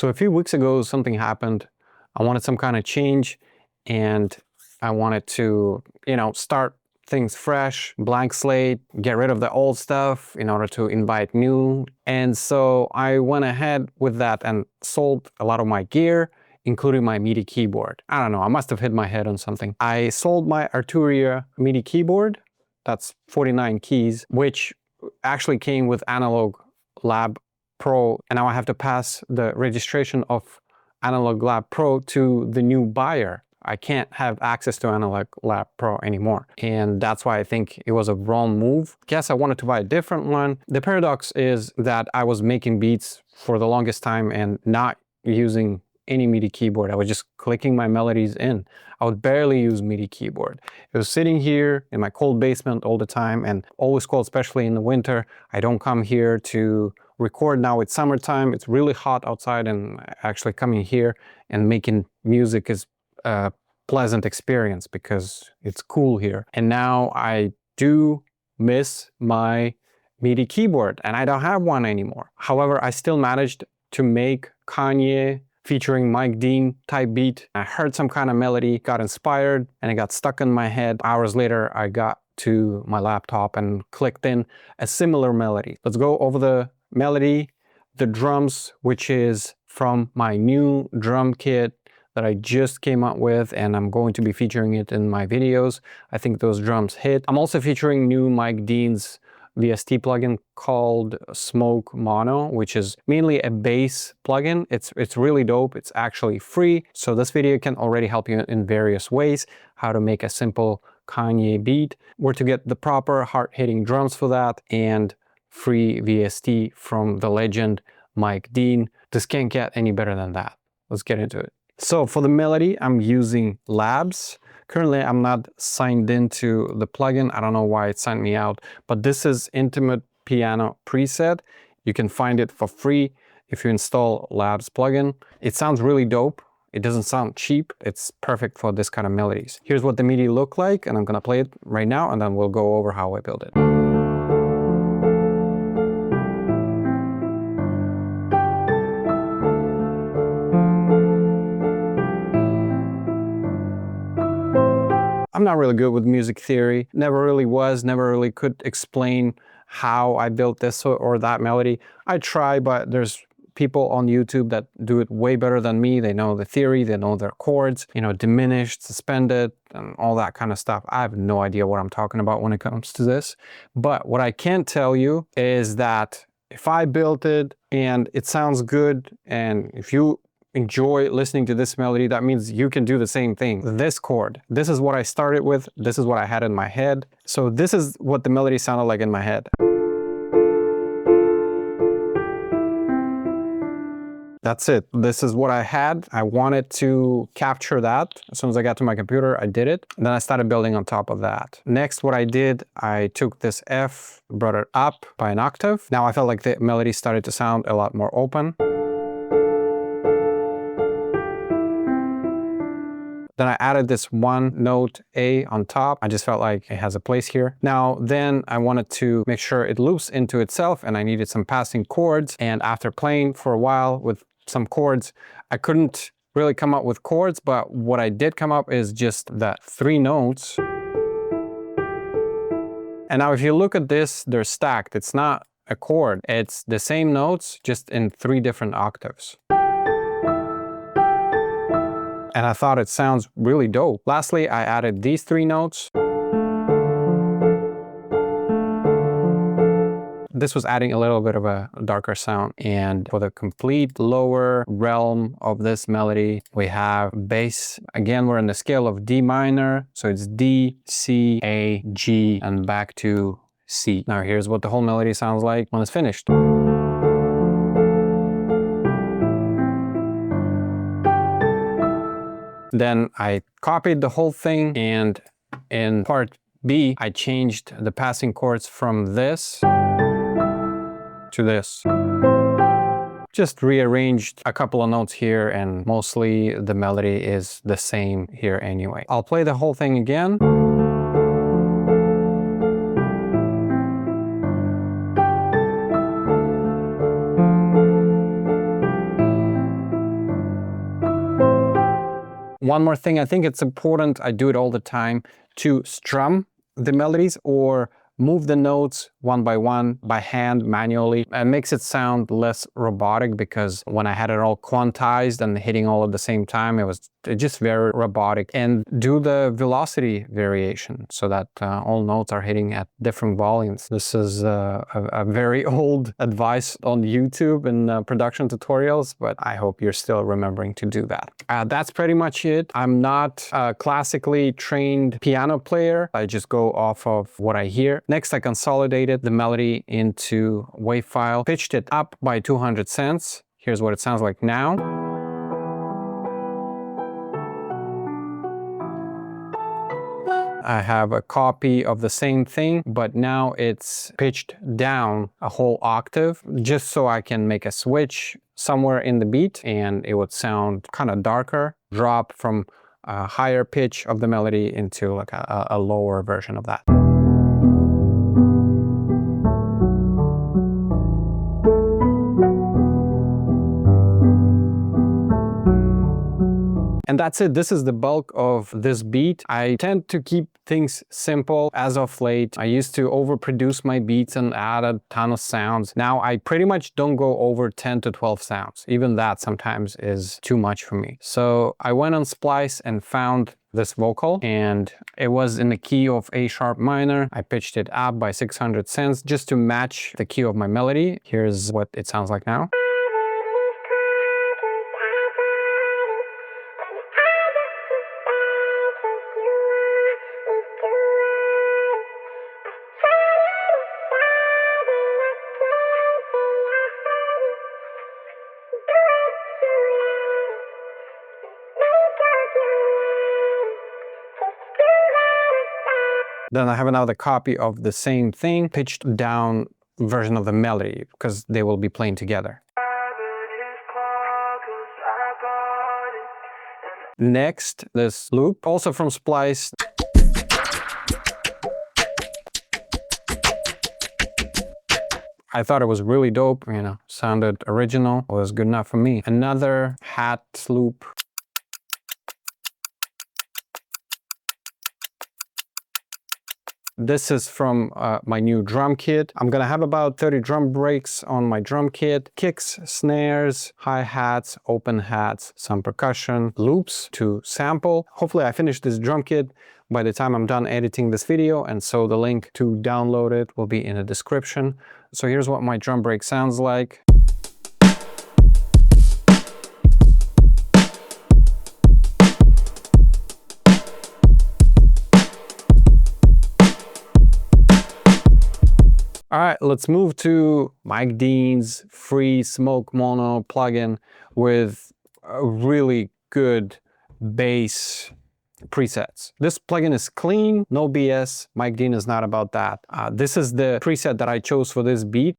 So a few weeks ago, something happened. I wanted some kind of change, and I wanted to, start things fresh, blank slate, get rid of the old stuff in order to invite new. And so I went ahead with that and sold a lot of my gear, including my MIDI keyboard. I don't know, I must have hit my head on something. I sold my Arturia MIDI keyboard. That's 49 keys, which actually came with Analog Lab Pro, and now I have to pass the registration of Analog Lab Pro to the new buyer. I can't have access to Analog Lab Pro anymore, and that's why I think it was a wrong move. Guess I wanted to buy a different one. The paradox is that I was making beats for the longest time and not using any MIDI keyboard. I was just clicking my melodies in. I would barely use MIDI keyboard. It was sitting here in my cold basement all the time, and always cold, especially in the winter. I don't come here to record. Now it's summertime, it's really hot outside, and actually coming here and making music is a pleasant experience because it's cool here. And now I do miss my MIDI keyboard, and I don't have one anymore. However, I still managed to make Kanye featuring Mike Dean type beat. I heard some kind of melody, got inspired, and it got stuck in my head. Hours later, I got to my laptop and clicked in a similar melody. Let's go over the melody, the drums, which is from my new drum kit that I just came out with, and I'm going to be featuring it in my videos. I think those drums hit. I'm also featuring new Mike Dean's VST plugin called Smoke Mono, which is mainly a bass plugin. It's really dope. It's actually free. So this video can already help you in various ways, how to make a simple Kanye beat, where to get the proper hard-hitting drums for that, and free VST from the legend Mike Dean. This can't get any better than that. Let's get into it. So for the melody, I'm using Labs. Currently, I'm not signed into the plugin. I don't know why it signed me out, but this is Intimate Piano preset. You can find it for free if you install Labs plugin. It sounds really dope. It doesn't sound cheap. It's perfect for this kind of melodies. Here's what the MIDI look like, and I'm gonna play it right now, and then we'll go over how I build it. I'm not really good with music theory, never really was, never really could explain how I built this or that melody. I try, but there's people on YouTube that do it way better than me. They know the theory, they know their chords, diminished, suspended, and all that kind of stuff. I have no idea what I'm talking about when it comes to this. But what I can tell you is that if I built it and it sounds good, and if you enjoy listening to this melody, that means you can do the same thing. This chord, this is what I started with, this is what I had in my head. So this is what the melody sounded like in my head. That's it. This is what I had. I wanted to capture that. As soon as I got to my computer, I did it. And then I started building on top of that. Next, what I did, I took this F, brought it up by an octave. Now I felt like the melody started to sound a lot more open. Then I added this one note A on top. I just felt like it has a place here. Now, then I wanted to make sure it loops into itself, and I needed some passing chords. And after playing for a while with some chords, I couldn't really come up with chords, but what I did come up is just that 3 notes. And now if you look at this, they're stacked. It's not a chord. It's the same notes, just in 3 different octaves. And I thought it sounds really dope. Lastly, I added these 3 notes. This was adding a little bit of a darker sound. And for the complete lower realm of this melody, we have bass. Again, we're in the scale of D minor. So it's D, C, A, G, and back to C. Now here's what the whole melody sounds like when it's finished. Then I copied the whole thing, and in part B, I changed the passing chords from this to this. Just rearranged a couple of notes here, and mostly the melody is the same here anyway. I'll play the whole thing again. One more thing, I think it's important, I do it all the time, to strum the melodies or move the notes one by one by hand manually. It makes it sound less robotic, because when I had it all quantized and hitting all at the same time, it was just very robotic. And do the velocity variation so that all notes are hitting at different volumes. This is a very old advice on YouTube and production tutorials, but I hope you're still remembering to do that. That's pretty much it. I'm not a classically trained piano player. I just go off of what I hear. Next, I consolidated the melody into WAV file, pitched it up by 200 cents. Here's what it sounds like now. I have a copy of the same thing, but now it's pitched down a whole octave, just so I can make a switch somewhere in the beat and it would sound kind of darker, drop from a higher pitch of the melody into like a lower version of that. And that's it. This is the bulk of this beat. I tend to keep things simple as of late. I used to overproduce my beats and add a ton of sounds. Now I pretty much don't go over 10 to 12 sounds. Even that sometimes is too much for me. So I went on Splice and found this vocal, and it was in the key of A sharp minor. I pitched it up by 600 cents just to match the key of my melody. Here's what it sounds like now. Then I have another copy of the same thing, pitched down version of the melody, because they will be playing together. Next, this loop, also from Splice. I thought it was really dope, you know, sounded original, was good enough for me. Another hat loop. This is from my new drum kit. I'm gonna have about 30 drum breaks on my drum kit. Kicks, snares, hi-hats, open hats, some percussion, loops to sample. Hopefully I finish this drum kit by the time I'm done editing this video, and so the link to download it will be in the description. So here's what my drum break sounds like. All right, let's move to Mike Dean's free Smoke Mono plugin with really good bass presets. This plugin is clean, no BS. Mike Dean is not about that. This is the preset that I chose for this beat.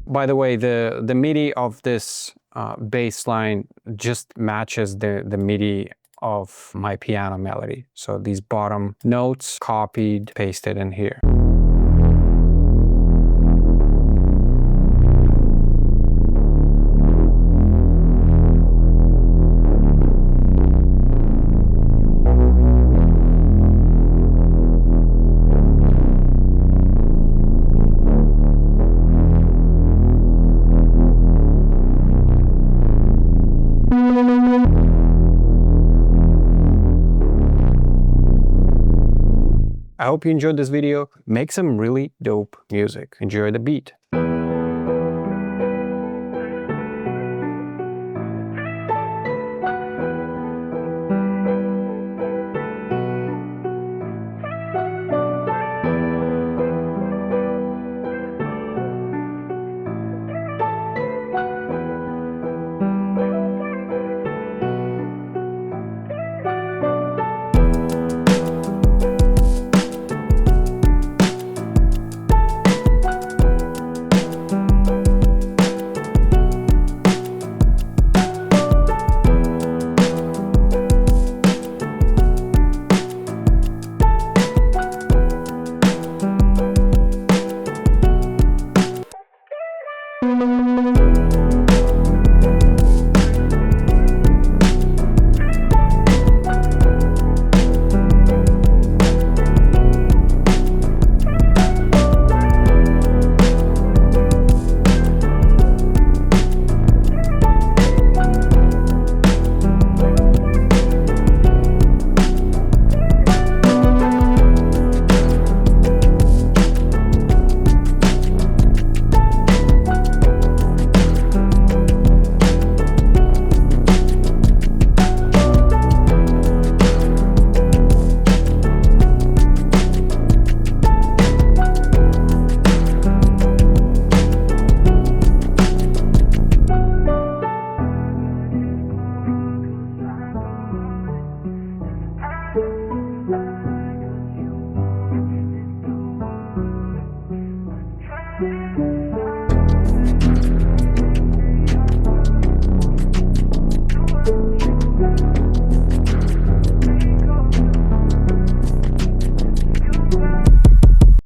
By the way, the MIDI of this bass line just matches the MIDI of my piano melody. So these bottom notes copied, pasted in here. I hope you enjoyed this video. Make some really dope music. Enjoy the beat.